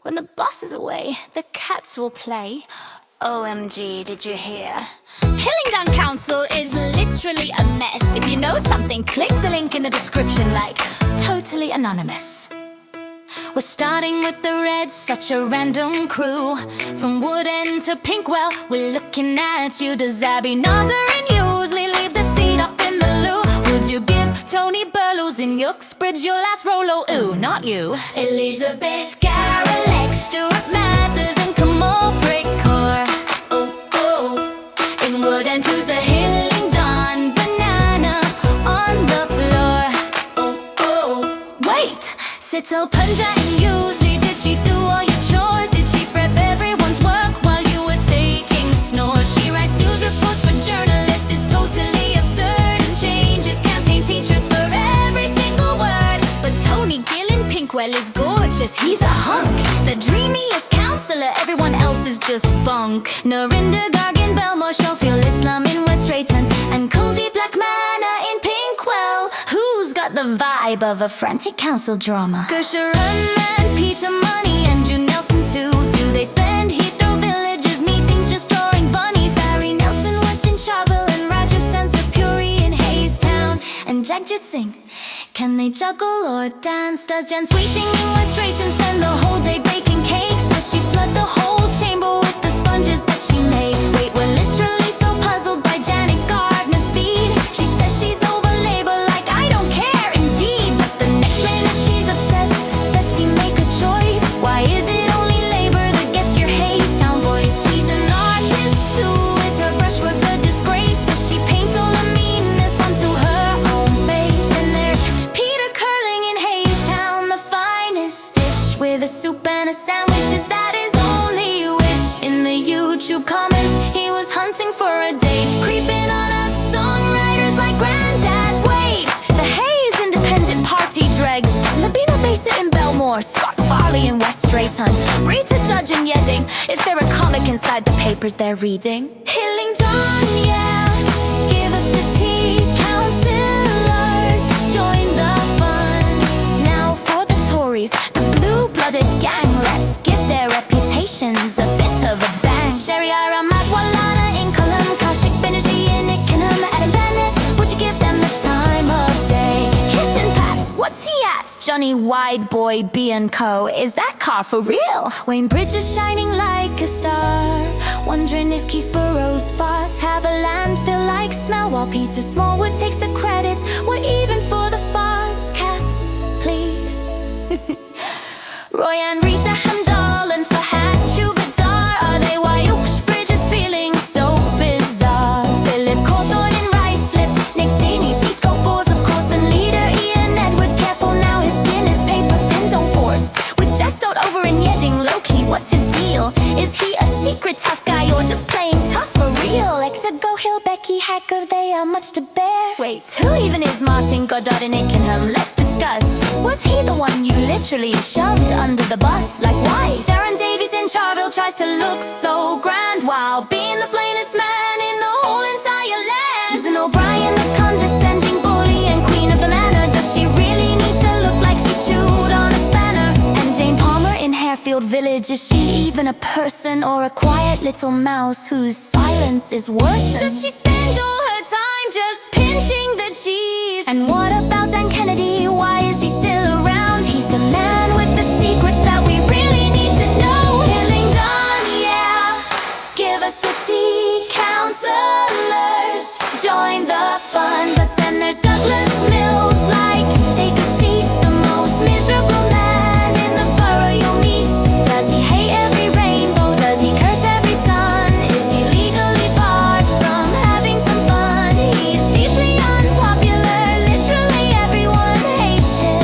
When the boss is away, the cats will play. OMG, did you hear? Hillingdon Council is literally a mess. If you know something, click the link in the description, like totally anonymous. We're starting with the Reds, such a random crew. From Wood End to Pinkwell, we're looking at you. Does Abby Naser and Yiewsley leave the seat up in the loo? Would you give Tony Burles in Uxbridge your last Rolo? Ooh, not you. Elizabeth, Garelick, Stuart, and Kamal, Kaur. Oh, oh. In Wood End, who's the Hillingdon banana on the floor? Oh, oh. Wait! Sital Punja and Yiewsley, did she do all your chores? Did she prep everyone's work while you were taking snores? She writes news reports for journalists, it's totally absurd, and changes campaign t-shirts for every single word. But Tony Gill in Pinkwell is gorgeous, he's a hunk. The dreamiest councillor, everyone else is just bunk. Narinder, Garg in Belmore, Shofiul, Islam in West Drayton, and Kuldeep Lakhmana in Pinkwell. Who's got the vibe of a frantic council drama? Gershon and Peter Money and Drew Nelson too. Do they spend Heathrow villages meetings just drawing bunnies? Barry Nelson, Weston Shofiul, and Raja Sensor Puri in Hayes-town, and Jagjit Singh. Can they juggle or dance? Does Jen Sweeting in West Drayton spend the whole day baking cakes? Does she flood the whole chamber with the sponges that she makes? Wait, we're literally so puzzled by Janet Gardner's feed. She says she's over labor, like I don't care, indeed. But the next minute she's obsessed, bestie make a choice. Why is it only labor that gets your Hayes-town voice? She's an artist too, is her brushwork a disgrace? Does she paint all the meanness onto her own face? Then there's Peter curling in Hayes-town, the finest dish, with a soup and a sandwich, is that his only wish? In the YouTube comments, he was hunting for a date, creeping on us songwriters like Grandad. Wait, the Hayes Independent Party dregs, Labina Bassett in Belmore, Scott Farley in West Drayton, Rita Judge in Yedding. Is there a comic inside the papers they're reading? Hillingdon, yeah, give us the tea. Councillors, join the fun. Now for the Tories, the blue-blooded gang, let's give their reputations a bit of a bang. Sherry Ira Madwalana in Colum, Kashik Banerjee in Ickenham, Adam Bennett, would you give them the time of day? Kishan Pat, what's he at? Johnny Wide Boy B&Co, is that car for real? Wayne Bridge is shining like a star, wondering if Keith Burrows' farts have a landfill-like smell, while Peter Smallwood takes the credit. We're even for the farts, cats, please. Roy and Rita Hamdahl and Fahad Chubadar, are they why Uxbridge is feeling so bizarre? Philip Cawthorne in Ruislip, Nick Deeney's East Coast Boars, of course, and leader Ian Edwards, careful now, his skin is paper thin, don't force. With Jestot over in Yedding, low-key, what's his deal? Is he a secret tough guy or just playing tough for real? Hector Gohill, Becky Hacker, they are much to bear. Wait, who even is Martin Goddard in Ickenham? Let's discuss. Was he the one you literally shoved under the bus? Like why? Darren Davies in Charville tries to look so grand while being the plainest man in the whole entire land. Susan O'Brien, the condescending bully and queen of the manor, does she really need to look like she chewed on a spanner? And Jane Palmer in Harefield Village, is she even a person or a quiet little mouse whose silence is worse? Does she spend all her time just pinching the cheese? And what about Dan Kennedy? Why is he still around? He's the man with the secrets that we really need to know. Hillingdon, yeah, give us the tea. Councillors, join the fun. But then there's Douglas Mills, like, take a seat, the most miserable man in the borough you'll meet. Does he hate every rainbow? Does he curse every sun? Is he legally barred from having some fun? He's deeply unpopular, literally everyone hates him.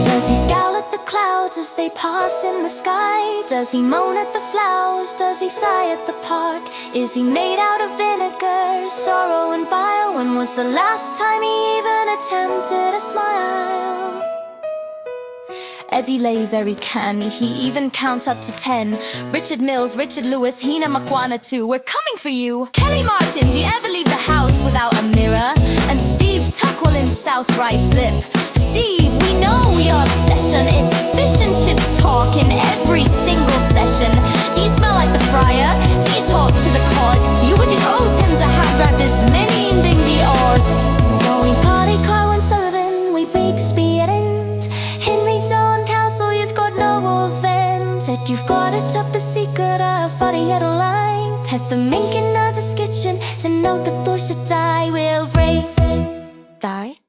Does he scowl at the clouds as they pass in the sky? Does he moan at the flowers? Does he sigh at the park? Is he made out of vinegar, sorrow and bile? When was the last time he even attempted a smile? Eddie lay very canny, he even counts up to 10. Richard Mills, Richard Lewis, Hina Makwana too, we're coming for you. Kelly Martin, do you ever leave the house without a mirror? And Steve Tuckwell in South Ruislip. Steve, we know your obsession, it's fish and You've got to top the secret of 40 line. Have the mink in the kitchen to know that those should die will raise. Die?